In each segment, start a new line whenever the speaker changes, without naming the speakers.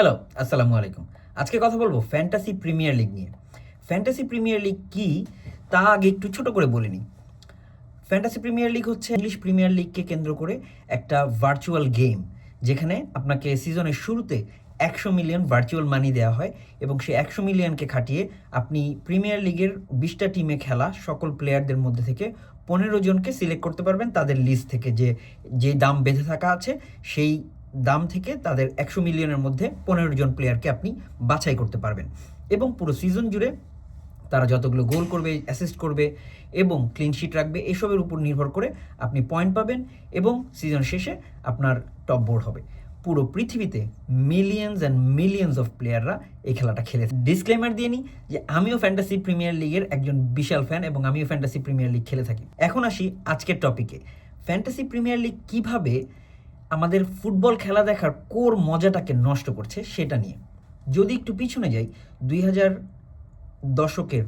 Hello, আসসালামু আলাইকুম। আজকে কথা বলবো ফ্যান্টাসি প্রিমিয়ার লিগ নিয়ে। ফ্যান্টাসি প্রিমিয়ার লিগ কি তা আগে একটু ছোট করে বলে নিই। ফ্যান্টাসি প্রিমিয়ার লিগ হচ্ছে ইংলিশ প্রিমিয়ার লিগকে কেন্দ্র করে একটা ভার্চুয়াল গেম, যেখানে আপনাকে সিজনের শুরুতে 100 মিলিয়ন ভার্চুয়াল মানি দেওয়া হয় এবং সেই 100 মিলিয়নকে খাটিয়ে আপনি প্রিমিয়ার লিগের 20টা টিমে খেলা সকল প্লেয়ারদের মধ্যে থেকে 15 জনকে সিলেক্ট করতে পারবেন তাদের লিস্ট থেকে, যে দাম বেঁধে থাকা আছে সেই দাম থেকে তাদের 100 মিলিয়নের মধ্যে 15 জন প্লেয়ারকে আপনি বাছাই করতে পারবেন এবং পুরো সিজন জুড়ে তারা যতগুলো গোল করবে, অ্যাসিস্ট করবে এবং ক্লিন শিট রাখবে, এসবের উপর নির্ভর করে আপনি পয়েন্ট পাবেন এবং সিজন শেষে আপনার টপ বোর্ড হবে। পুরো পৃথিবীতে মিলিয়নস অ্যান্ড মিলিয়নস অফ প্লেয়াররা এই খেলাটা খেলেছে। ডিসক্লেমার দিয়ে নিই যে আমিও ফ্যান্টাসি প্রিমিয়ার লিগের একজন বিশাল ফ্যান এবং আমিও ফ্যান্টাসি প্রিমিয়ার লিগ খেলে থাকি। এখন আসি আজকের টপিকে, ফ্যান্টাসি প্রিমিয়ার লিগ কীভাবে আমাদের ফুটবল খেলা দেখার কোর মজাটাকে নষ্ট করছে সেটা নিয়ে। যদি একটু পিছনে যাই, 2000 দশকের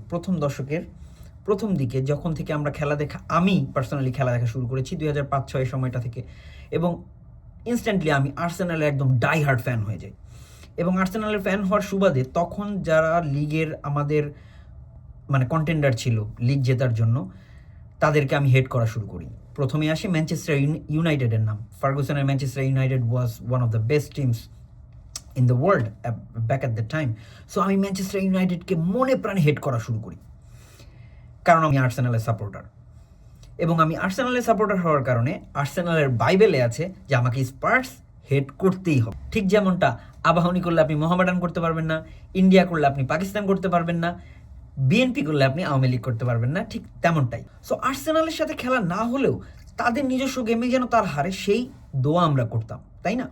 প্রথম দিকে যখন থেকে আমরা খেলা দেখা, আমি পার্সোনালি খেলা দেখা শুরু করেছি 2005-06 সময়টা থেকে, এবং ইনস্ট্যান্টলি আমি আর্সেনালের একদম ডাই হার্ড ফ্যান হয়ে যাই। এবং আর্সেনালের ফ্যান হওয়ার সুবাদে তখন যারা লিগের আমাদের কন্টেন্ডার ছিল লিগ জেতার জন্য, তাদেরকে আমি হেট করা শুরু করি। প্রথমে আসে ম্যানচেস্টার ইউনাইটেডের নাম। ফার্গুসনের Manchester United was one of the best teams in the world back at the time. So আমি ম্যানচেস্টার ইউনাইটেডকে মনে প্রাণে হেট করা শুরু করি, কারণ আমি আর্সেনালের সাপোর্টার। এবং আমি আর্সেনালের সাপোর্টার হওয়ার কারণে আর্সেনালের বাইবেলে আছে যে আমাকে স্পার্স হেট করতেই হবে। ঠিক যেমনটা আবাহনী করলে আপনি মোহামেডান করতে পারবেন না, ইন্ডিয়া করলে আপনি পাকিস্তান করতে পারবেন না, বিএনপি করলে আপনি আওয়ামী লীগ করতে পারবেন না, ঠিক তেমনটাই। সো আর্সেনালের সাথে খেলা না হলেও তাদের নিজস্ব গেমে যেন তার হারে সেই দোয়া আমরা করতাম, তাই না?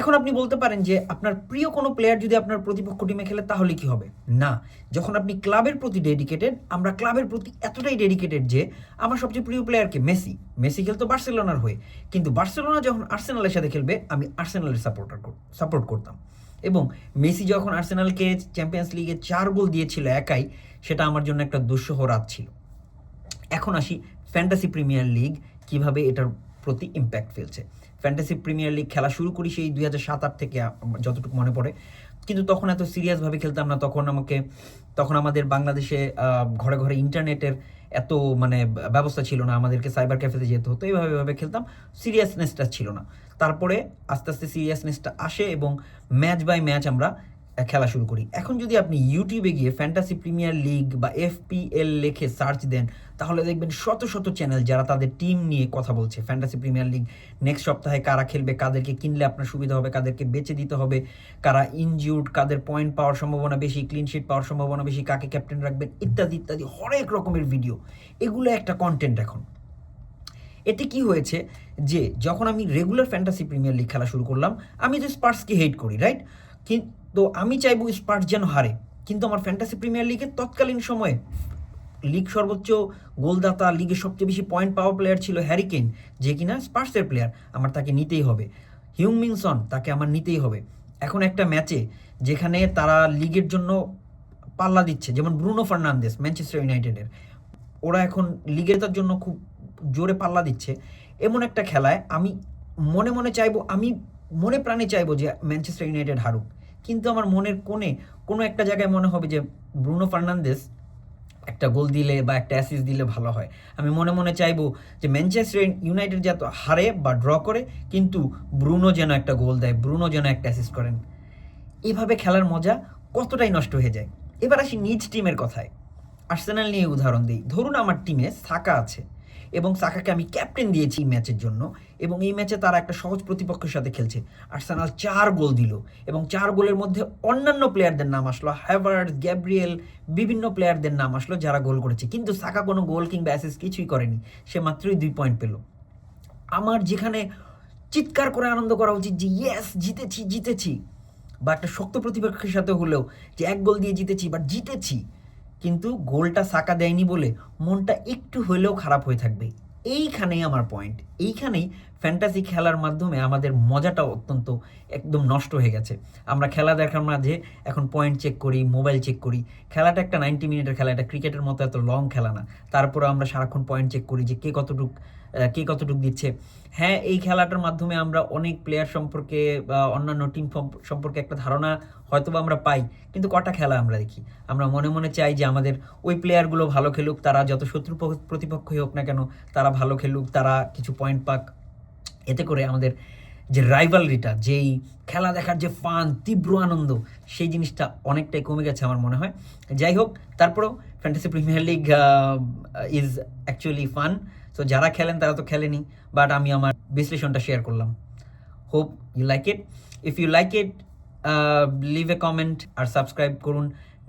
এখন আপনি বলতে পারেন যে আপনার প্রিয় কোনো প্লেয়ার যদি আপনার প্রতিপক্ষ টিমে খেলে তাহলে কি হবে? না, যখন আপনি ক্লাবের প্রতি ডেডিকেটেড, আমরা ক্লাবের প্রতি এতটাই ডেডিকেটেড যে আমার সবচেয়ে প্রিয় প্লেয়ারকে মেসি খেলতো বার্সেলোনার হয়ে, কিন্তু বার্সেলোনা যখন আর্সেনালের সাথে খেলবে আমি আর্সেনালের সাপোর্ট করতাম। এবং মেসি যখন আর্সেনালকে চ্যাম্পিয়ন্স লিগে 4 গোল দিয়েছিল একাই, সেটা আমার জন্য একটা দুঃসহ রাত ছিল। এখন আসি ফ্যান্টাসি প্রিমিয়ার লিগ কিভাবে এটার প্রতি ইম্প্যাক্ট ফেলছে। ফ্যান্টাসি প্রিমিয়ার লিগ খেলা শুরু করি সেই 2007-08 থেকে, যতটুকু মনে পড়ে, কিন্তু তখন এত সিরিয়াসভাবে খেলতাম না। তখন আমাদের বাংলাদেশে ঘরে ঘরে ইন্টারনেটের এত ব্যবস্থা ছিল না, আমাদেরকে সাইবার ক্যাফেতে যেতে হতো, এভাবে খেলতাম, সিরিয়াসনেসটা ছিল না। তারপরে আস্তে আস্তে সিরিয়াসনেসটা আসে এবং ম্যাচ বাই ম্যাচ আমরা খেলা শুরু করি। এখন যদি আপনি ইউটিউবে গিয়ে ফ্যান্টাসি প্রিমিয়ার লিগ বা এফপিএল লিখে সার্চ দেন, তাহলে দেখবেন শত শত চ্যানেল যারা তাদের টিম নিয়ে কথা বলছে। ফ্যান্টাসি প্রিমিয়ার লিগ নেক্সট সপ্তাহে কারা খেলবে, কাদেরকে কিনলে আপনার সুবিধা হবে, কাদেরকে বেচে দিতে হবে, কারা ইনজিউর্ড, কাদের পয়েন্ট পাওয়ার সম্ভাবনা বেশি, ক্লিন শিট পাওয়ার সম্ভাবনা বেশি, কাকে ক্যাপ্টেন রাখবেন, ইত্যাদি ইত্যাদি হরেক রকমের ভিডিও। এগুলো একটা কন্টেন্ট। এখন এতে কি হয়েছে যে যখন আমি রেগুলার ফ্যান্টাসি প্রিমিয়ার লিগ খেলা শুরু করলাম, আমি তো স্পার্সকে হেট করি, রাইট? কিন্তু আমি চাইবো স্পার্স যেন হারে, কিন্তু আমার ফ্যান্টাসি প্রিমিয়ার লিগের তৎকালীন সময়ে লিগ সর্বোচ্চ গোলদাতা, লিগে সবচেয়ে বেশি পয়েন্ট পাওয়া প্লেয়ার ছিল হ্যারি কেইন, যে কিনা স্পার্সের প্লেয়ার, আমার তাকে নিতেই হবে। হিউং-মিন সন, তাকে আমার নিতেই হবে। এখন একটা ম্যাচে যেখানে তারা লিগের জন্য পাল্লা দিচ্ছে, যেমন ব্রুনো ফার্নান্দেস ম্যানচেস্টার ইউনাইটেডের, ওরা এখন লিগের তার জন্য খুব জোরে পাল্লা দিচ্ছে, এমন একটা খেলায় আমি মনে প্রাণে চাইবো যে ম্যানচেস্টার ইউনাইটেড হারুক, কিন্তু আমার মনের কোনো একটা জায়গায় মনে হবে যে ব্রুনো ফার্নান্দেস একটা গোল দিলে বা একটা অ্যাসিস্ট দিলে ভালো হয়। আমি মনে চাইবো যে ম্যানচেস্টার ইউনাইটেড যত হারে বা ড্র করে, কিন্তু ব্রুনো যেন একটা গোল দেয়, ব্রুনো যেন একটা অ্যাসিস্ট করেন। এভাবে খেলার মজা কতটাই নষ্ট হয়ে যায়। এবার আসি নিজ টিমের কথায়। আর্সেনাল নিয়ে উদাহরণ দিই। ধরুন আমার টিমে সাকা আছে এবং সাকাকে আমি ক্যাপ্টেন দিয়েছি এই ম্যাচের জন্য, এবং এই ম্যাচে তারা একটা সহজ প্রতিপক্ষের সাথে খেলছে। আর্সেনাল 4 গোল দিল এবং 4 গোলের মধ্যে অন্যান্য প্লেয়ারদের নাম আসলো, হ্যাভার্টজ, গ্যাব্রিয়েল, বিভিন্ন প্লেয়ারদের নাম আসলো যারা গোল করেছে, কিন্তু সাকা কোনো গোল কিংবা অ্যাসিস্ট কিছুই করেনি, সে মাত্রই 2 পয়েন্ট পেল। আমার যেখানে চিৎকার করে আনন্দ করা উচিত যে ইয়েস জিতেছি, বা একটা শক্ত প্রতিপক্ষের সাথে হলেও যে 1 গোল দিয়ে জিতেছি বা জিতেছি, কিন্তু গোলটা সাকা দেয়নি বলে মনটা একটু হলেও খারাপ হয়ে থাকবে। এইখানেই আমার পয়েন্ট, এইখানেই ফ্যান্টাসি খেলার মাধ্যমে আমাদের মজাটা অত্যন্ত একদম নষ্ট হয়ে গেছে। আমরা খেলা দেখার মাঝে এখন পয়েন্ট চেক করি, মোবাইল চেক করি। খেলাটা একটা 90 মিনিটের খেলা, এটা ক্রিকেটের মতো এত লং খেলা না। তারপরে আমরা সারাক্ষণ পয়েন্ট চেক করি যে কে কতটুকু কে কতটুকু দিচ্ছে। হ্যাঁ, এই খেলাটার মাধ্যমে আমরা অনেক প্লেয়ার সম্পর্কে বা অন্যান্য টিম সম্পর্কে একটা ধারণা হয়তোবা আমরা পাই, কিন্তু কটা খেলা আমরা দেখি। আমরা মনে মনে চাই যে আমাদের ওই প্লেয়ারগুলো ভালো খেলুক, তারা যত শত্রু প্রতিপক্ষই হোক না কেন, তারা ভালো খেলুক, তারা কিছু পয়েন্ট পাক। এতে করে আমাদের যে রাইভালরিটা, যেই খেলা দেখার যে ফান, তীব্র আনন্দ, সেই জিনিসটা অনেকটাই কমে গেছে আমার মনে হয়। যাই হোক, তারপরেও fantasy premier league is actually fun. So যারা খেলেন তারা তো খেলেনি, বাট আমি আমার বিশ্লেষণটা শেয়ার করলাম। Hope you like it. If you like it, leave a comment আর সাবস্ক্রাইব করুন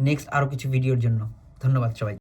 নেক্সট আরও কিছু ভিডিওর জন্য। ধন্যবাদ সবাই।